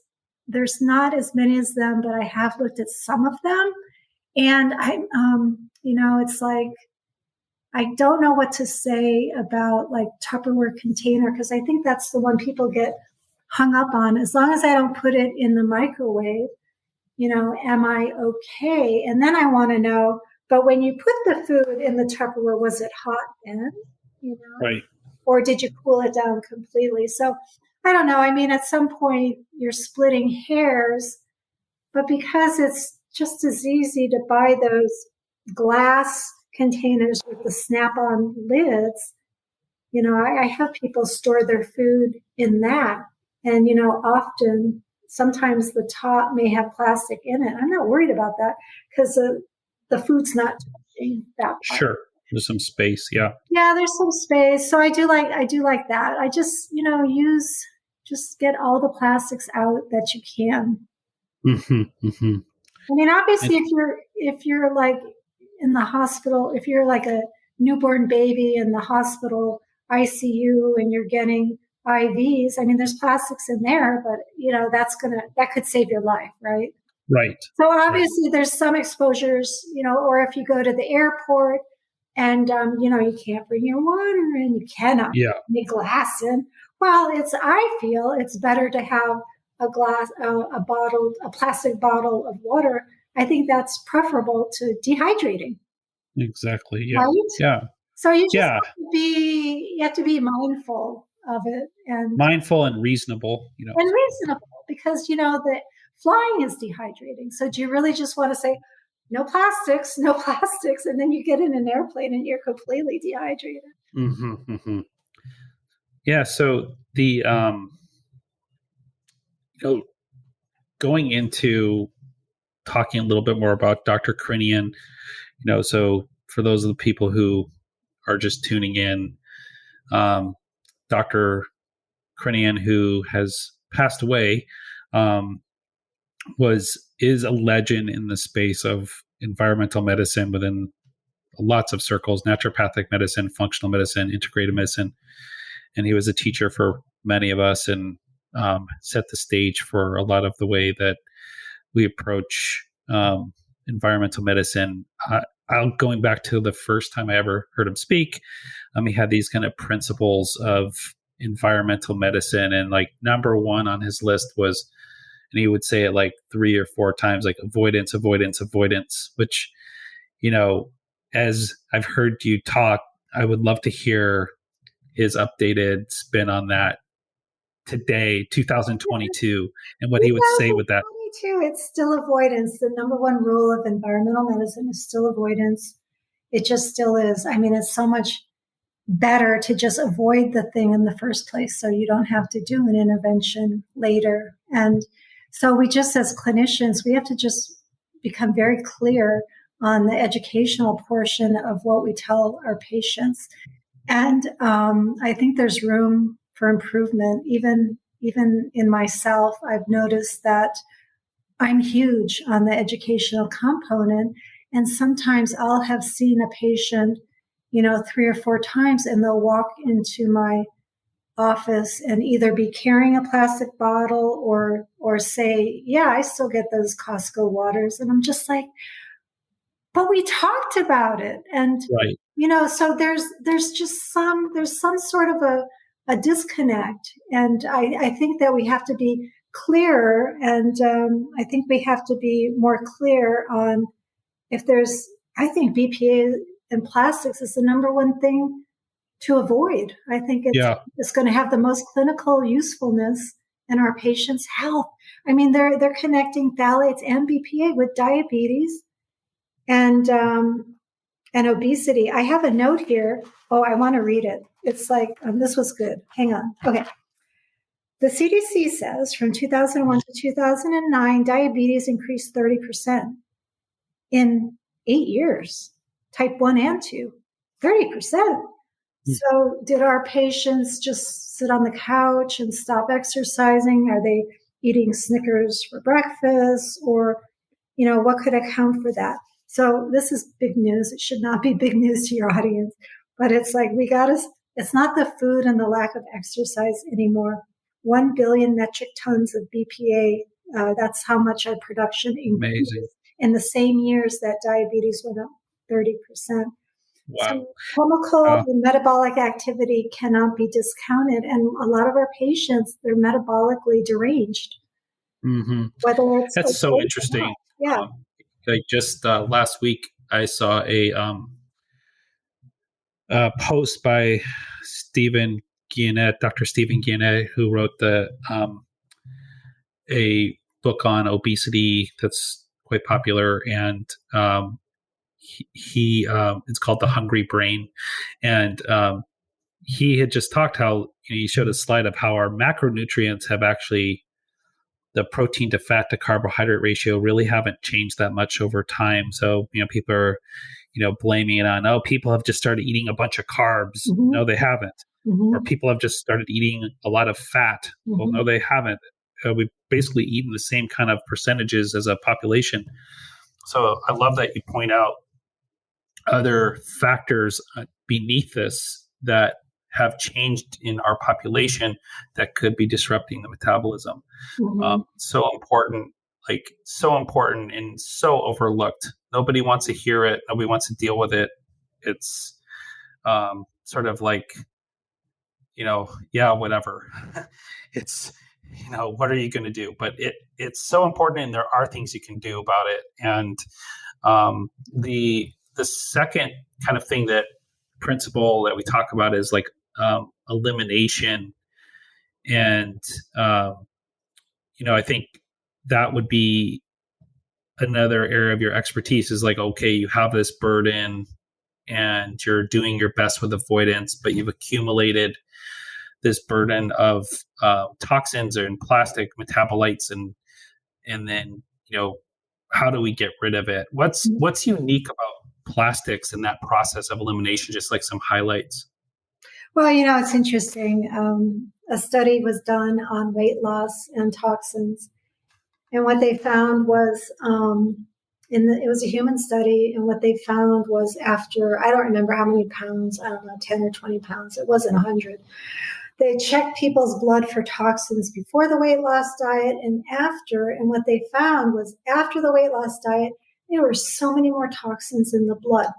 there's not as many as them, but I have looked at some of them, and it's like I don't know what to say about like Tupperware container, because I think that's the one people get hung up on. As long as I don't put it in the microwave, am I okay? And then I want to know, but when you put the food in the Tupperware, was it hot then? Right. Or did you cool it down completely? So I don't know. I mean, at some point you're splitting hairs, but because it's just as easy to buy those glass containers with the snap-on lids, I have people store their food in that. And, often, sometimes the top may have plastic in it. I'm not worried about that because the food's not touching that part. Sure. There's some space. Yeah. Yeah, there's some space. So I do like that. I just, just get all the plastics out that you can. Mm-hmm, mm-hmm. I mean, obviously, if you're like in the hospital, if you're like a newborn baby in the hospital ICU and you're getting IVs, I mean, there's plastics in there, but that could save your life, right? Right. So obviously, there's some exposures, or if you go to the airport and you can't bring your water in, you cannot bring glass in. Well, I feel it's better to have a plastic bottle of water. I think that's preferable to dehydrating. Exactly. Yeah. Right? Yeah. So you just have to be mindful of it and mindful and reasonable, and reasonable, because the flying is dehydrating. So do you really just want to say no plastics, and then you get in an airplane and you're completely dehydrated? Mm-hmm, mm-hmm. Yeah. So the going into talking a little bit more about Dr. Crinian, so for those of the people who are just tuning in, Dr. Crinian, who has passed away, is a legend in the space of environmental medicine within lots of circles: naturopathic medicine, functional medicine, integrative medicine. And he was a teacher for many of us and set the stage for a lot of the way that we approach environmental medicine. Going back to the first time I ever heard him speak, he had these kind of principles of environmental medicine, and like number one on his list was, and he would say it like 3 or 4 times, like avoidance, avoidance, avoidance, which, as I've heard you talk, I would love to hear his updated spin on that today, 2022, and what he would say with that. It's still avoidance. The number one rule of environmental medicine is still avoidance. It just still is. I mean, it's so much better to just avoid the thing in the first place so you don't have to do an intervention later. And so we just, as clinicians, we have to just become very clear on the educational portion of what we tell our patients. And I think there's room for improvement. Even in myself, I've noticed that I'm huge on the educational component. And sometimes I'll have seen a patient, 3 or 4 times, and they'll walk into my office and either be carrying a plastic bottle or say, yeah, I still get those Costco waters. And I'm just like, but we talked about it. And, right. So there's some sort of a disconnect. And I think that we have to be clearer. And I think we have to be more clear on I think BPA and plastics is the number one thing to avoid. I think it's going to have the most clinical usefulness in our patients' health. I mean, they're connecting phthalates and BPA with diabetes and obesity. I have a note here. Oh, I want to read it. It's like, this was good. Hang on. Okay. The CDC says from 2001 to 2009, diabetes increased 30% in 8 years, type 1 and 2, 30%. So did our patients just sit on the couch and stop exercising? Are they eating Snickers for breakfast? Or, what could account for that? So this is big news. It should not be big news to your audience, but it's like it's not the food and the lack of exercise anymore. 1 billion metric tons of BPA, that's how much our production increased in the same years that diabetes went up 30%. Wow. So chemical Uh, and metabolic activity cannot be discounted. And a lot of our patients, they're metabolically deranged, mm-hmm. whether it's That's so okay or interesting. not. Yeah. Like just last week, I saw a post by Stephen Guyenet, Dr. Stephen Guyenet, who wrote a book on obesity that's quite popular, and it's called The Hungry Brain, and he had just talked how he showed a slide of how our macronutrients have actually the protein to fat to carbohydrate ratio really haven't changed that much over time. So, people are, blaming it on, oh, people have just started eating a bunch of carbs. Mm-hmm. No, they haven't. Or Mm-hmm. people have just started eating a lot of fat. Well, Mm-hmm. no, they haven't. We've basically eaten the same kind of percentages as a population. So I love that you point out other factors beneath this that have changed in our population that could be disrupting the metabolism. Mm-hmm. So important, like so important and so overlooked. Nobody wants to hear it. Nobody wants to deal with it. It's sort of like, yeah, whatever. It's, what are you going to do? But it's so important, and there are things you can do about it. And the second kind of thing that principle that we talk about is like elimination. And, I think that would be another area of your expertise is like, okay, you have this burden and you're doing your best with avoidance, but you've accumulated this burden of toxins and plastic metabolites, and then, how do we get rid of it? What's unique about plastics in that process of elimination? Just like some highlights. Well, it's interesting. A study was done on weight loss and toxins. And what they found was, it was a human study, and what they found was after, I don't remember how many pounds, I don't know, 10 or 20 pounds, it wasn't 100. They checked people's blood for toxins before the weight loss diet and after. And what they found was after the weight loss diet, there were so many more toxins in the blood.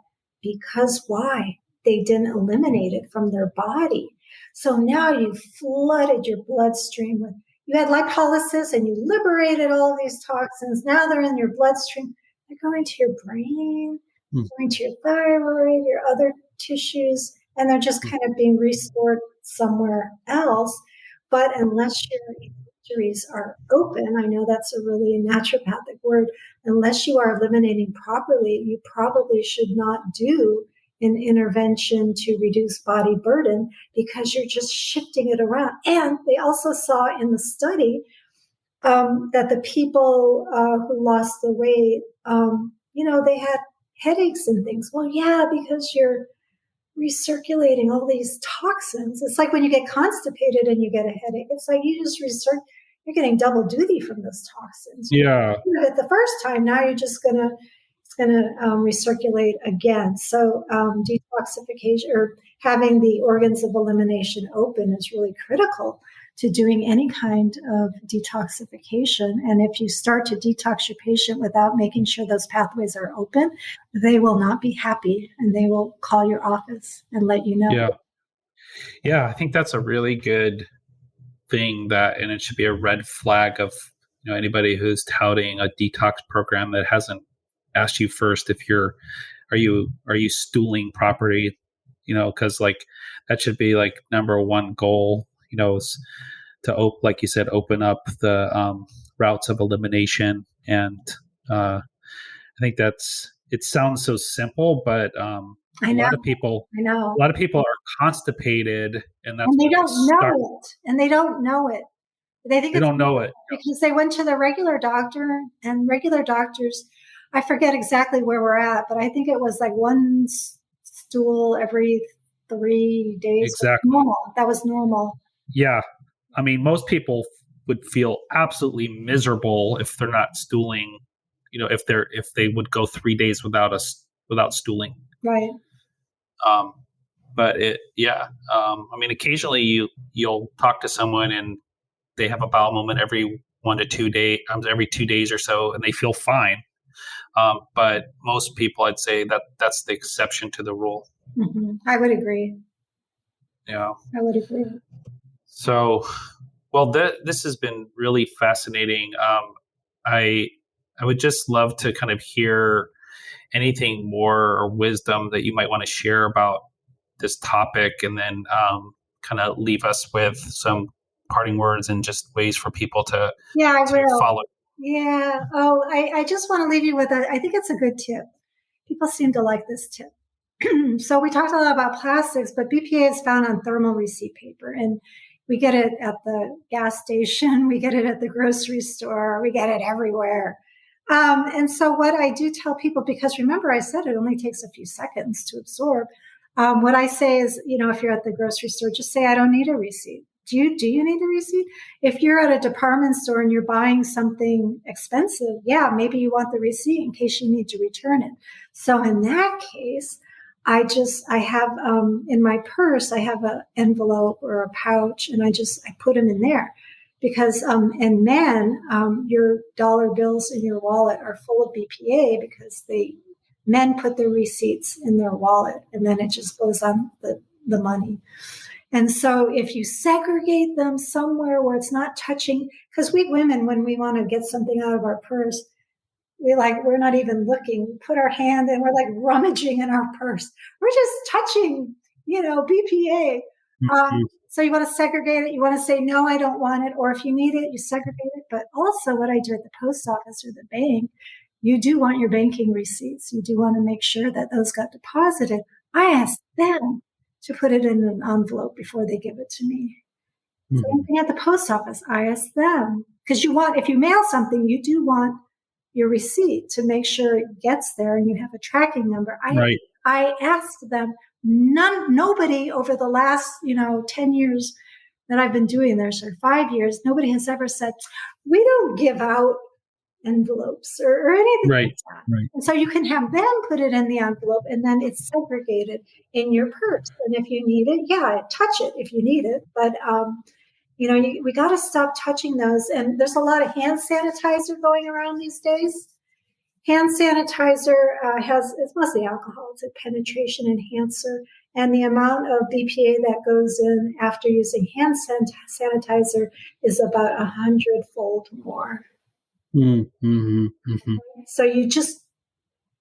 Because why? They didn't eliminate it from their body. So now you flooded your bloodstream with, you had lipolysis and you liberated all of these toxins. Now they're in your bloodstream. They're going to your brain, going to your thyroid, your other tissues, and they're just kind of being restored somewhere else. But unless your arteries are open, I know that's a really naturopathic word, unless you are eliminating properly, you probably should not do an intervention to reduce body burden because you're just shifting it around. And they also saw in the study that the people who lost the weight, they had headaches and things. Well, yeah, because you're recirculating all these toxins. It's like when you get constipated and you get a headache. It's like you just you're getting double duty from those toxins. Yeah. You did it the first time. Now you're just it's gonna recirculate again. So detoxification or having the organs of elimination open is really critical to doing any kind of detoxification. And if you start to detox your patient without making sure those pathways are open, they will not be happy and they will call your office and let you know. Yeah. Yeah. I think that's a really good thing and it should be a red flag of, anybody who's touting a detox program that hasn't asked you first if are you stooling properly, cause like that should be like number one goal, is to like you said, open up the routes of elimination. And I think it sounds so simple, but a lot of people are constipated, and that's they don't know it. And they don't know it. They think they don't know it because they went to the regular doctor, and regular doctors, I forget exactly where we're at, but I think it was like one stool every 3 days. Exactly. That was normal. Yeah. I mean, most people would feel absolutely miserable if they're not stooling, if they would go 3 days without stooling. Right. But I mean, occasionally you'll talk to someone and they have a bowel movement every 1 to 2 days, every 2 days or so, and they feel fine. But most people, I'd say that's the exception to the rule. I would agree. Yeah. I would agree. So, well, this has been really fascinating. I I would just love to kind of hear anything more or wisdom that you might want to share about this topic, and then kind of leave us with some parting words and just ways for people Yeah, I to will. follow. Yeah. Oh, I just want to leave you with I think it's a good tip. People seem to like this tip. So we talked a lot about plastics, but BPA is found on thermal receipt paper, and we get it at the gas station, we get it at the grocery store, we get it everywhere. And so what I do tell people, because remember I said it only takes a few seconds to absorb. What I say is, if you're at the grocery store, just say, I don't need a receipt. Do you need a receipt? If you're at a department store and you're buying something expensive, yeah, maybe you want the receipt in case you need to return it. So in that case, I have in my purse, I have an envelope or a pouch, and I put them in there because, and men, your dollar bills in your wallet are full of BPA because men put their receipts in their wallet and then it just goes on the money. And so if you segregate them somewhere where it's not touching, because we women, when we want to get something out of our purse, we're not even looking. We put our hand and we're like rummaging in our purse. We're just touching, BPA. Mm-hmm. So you want to segregate it. You want to say, no, I don't want it. Or if you need it, you segregate it. But also what I do at the post office or the bank, you do want your banking receipts. You do want to make sure that those got deposited. I ask them to put it in an envelope before they give it to me. Mm-hmm. Same thing at the post office. I ask them, because if you mail something, you do want your receipt to make sure it gets there and you have a tracking number. I asked them, nobody over the last, 10 years that I've been doing this, or 5 years, nobody has ever said, we don't give out envelopes or anything like that. Right. And so you can have them put it in the envelope and then it's segregated in your purse. And if you need it, touch it if you need it. But, we got to stop touching those. And there's a lot of hand sanitizer going around these days. Hand sanitizer it's mostly alcohol. It's a penetration enhancer. And the amount of BPA that goes in after using hand sanitizer is about 100-fold more. Mm-hmm, mm-hmm. So you just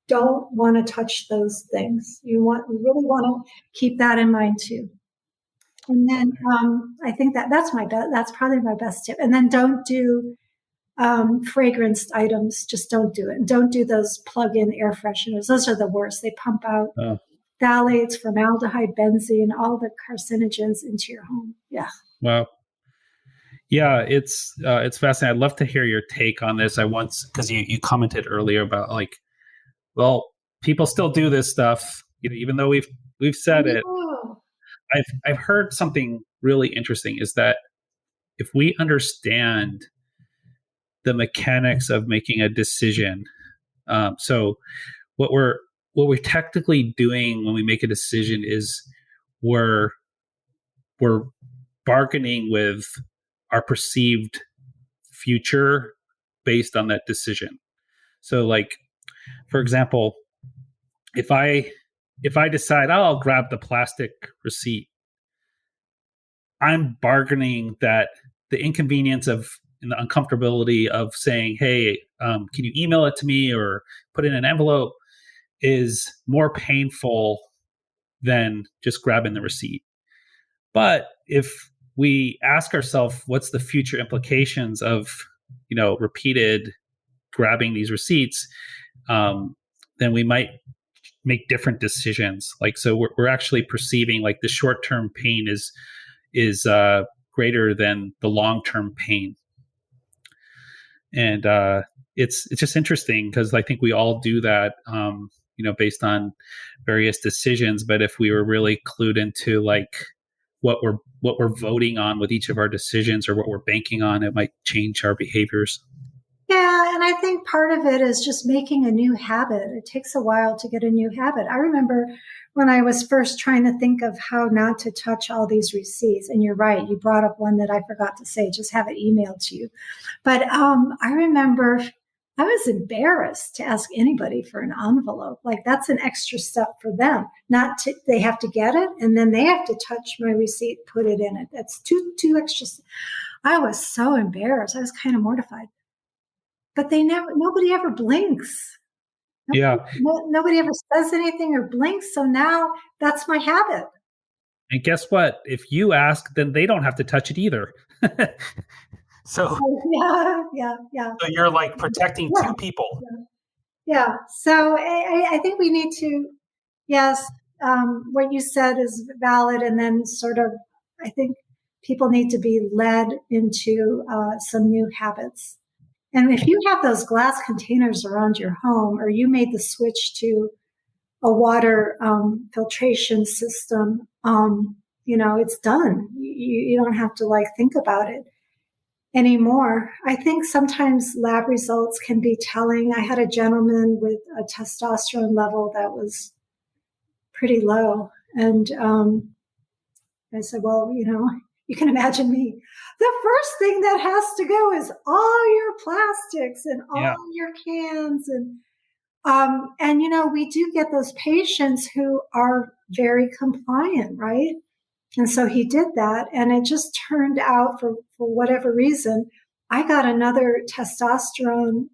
don't want to touch those things. You really want to keep that in mind too. And then I think that's probably my best tip. And then don't do fragranced items. Just don't do it. And don't do those plug-in air fresheners. Those are the worst. They pump out phthalates, formaldehyde, benzene, all the carcinogens into your home. Yeah. Wow. Yeah, it's fascinating. I'd love to hear your take on this. Because you commented earlier about people still do this stuff, even though we've said it. I've heard something really interesting is that if we understand the mechanics of making a decision, so what we're technically doing when we make a decision is we're bargaining with our perceived future based on that decision. So, for example, if I decide I'll grab the plastic receipt, I'm bargaining that the inconvenience of and the uncomfortability of saying, hey, can you email it to me or put it in an envelope is more painful than just grabbing the receipt. But if we ask ourselves, what's the future implications of, repeated grabbing these receipts, then we might make different decisions. So we're actually perceiving the short-term pain is greater than the long-term pain. And it's just interesting because I think we all do that, based on various decisions. But if we were really clued into what we're voting on with each of our decisions or what we're banking on, it might change our behaviors. Yeah, and I think part of it is just making a new habit. It takes a while to get a new habit. I remember when I was first trying to think of how not to touch all these receipts, and you're right, you brought up one that I forgot to say, just have it emailed to you. But I remember I was embarrassed to ask anybody for an envelope. Like, that's an extra step for them. They have to get it and then they have to touch my receipt, put it in it. That's two extra. I was so embarrassed. I was kind of mortified. But nobody ever blinks. Nobody ever says anything or blinks. So now that's my habit. And guess what? If you ask, then they don't have to touch it either. So yeah. So you're like protecting two people. Yeah. So I think we need to, yes, what you said is valid. And then sort of, I think people need to be led into some new habits. And if you have those glass containers around your home, or you made the switch to a water filtration system, it's done. You don't have to think about it anymore. I think sometimes lab results can be telling. I had a gentleman with a testosterone level that was pretty low. And I said, well, you can imagine me. The first thing that has to go is all your plastics and all your cans. And we do get those patients who are very compliant, right? And so he did that. And it just turned out, for whatever reason, I got another testosterone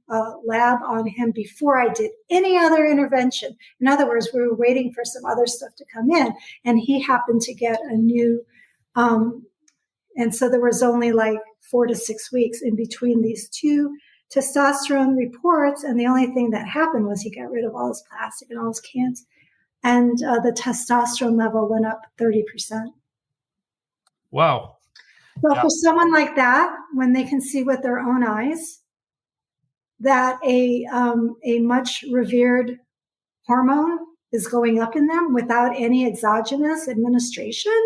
lab on him before I did any other intervention. In other words, we were waiting for some other stuff to come in, and he happened to get a new, and so there was only 4 to 6 weeks in between these two testosterone reports. And the only thing that happened was he got rid of all his plastic and all his cans. And the testosterone level went up 30%. Wow. So for someone like that, when they can see with their own eyes that a much revered hormone is going up in them without any exogenous administration,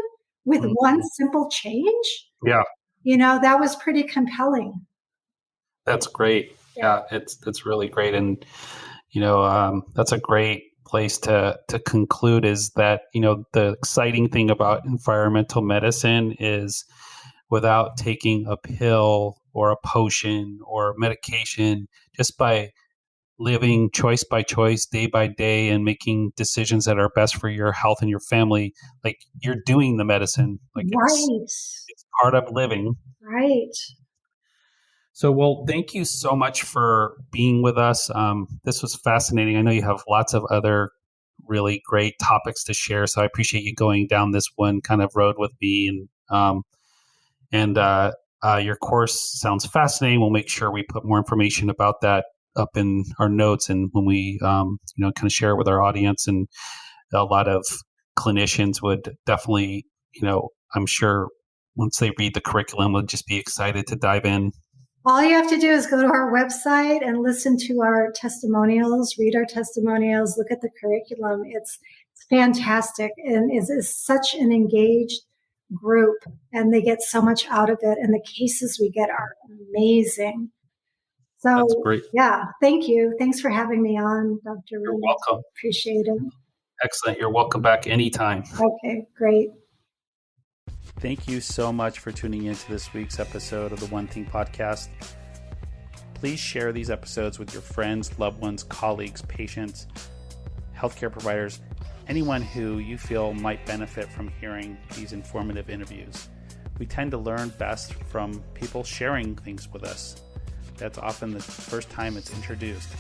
with one simple change, that was pretty compelling. That's great. Yeah, it's really great. And, that's a great place to conclude, is that, the exciting thing about environmental medicine is, without taking a pill or a potion or medication, just by living choice by choice, day by day, and making decisions that are best for your health and your family, you're doing the medicine. It's part of living. Right. So, well, thank you so much for being with us. This was fascinating. I know you have lots of other really great topics to share, so I appreciate you going down this one kind of road with me. And your course sounds fascinating. We'll make sure we put more information about that up in our notes, and when we kind of share it with our audience. And a lot of clinicians would definitely, I'm sure once they read the curriculum, would just be excited to dive in. All you have to do is go to our website and listen to our testimonials, read our testimonials, look at the curriculum. It's fantastic, and is such an engaged group, and they get so much out of it. And the cases we get are amazing. So that's great. Yeah, thank you. Thanks for having me on, Dr. You're welcome. Appreciate it. Excellent. You're welcome back anytime. Okay, great. Thank you so much for tuning into this week's episode of the One Thing Podcast. Please share these episodes with your friends, loved ones, colleagues, patients, healthcare providers, anyone who you feel might benefit from hearing these informative interviews. We tend to learn best from people sharing things with us. That's often the first time it's introduced.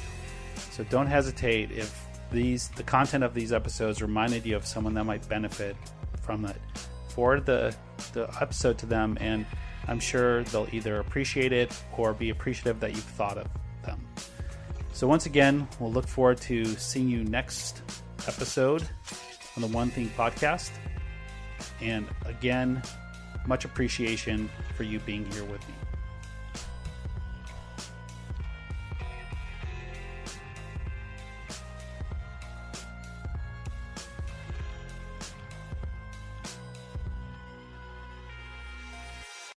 So don't hesitate if the content of these episodes reminded you of someone that might benefit from it. Forward the episode to them, and I'm sure they'll either appreciate it or be appreciative that you've thought of them. So once again, we'll look forward to seeing you next episode on the One Thing Podcast. And again, much appreciation for you being here with me.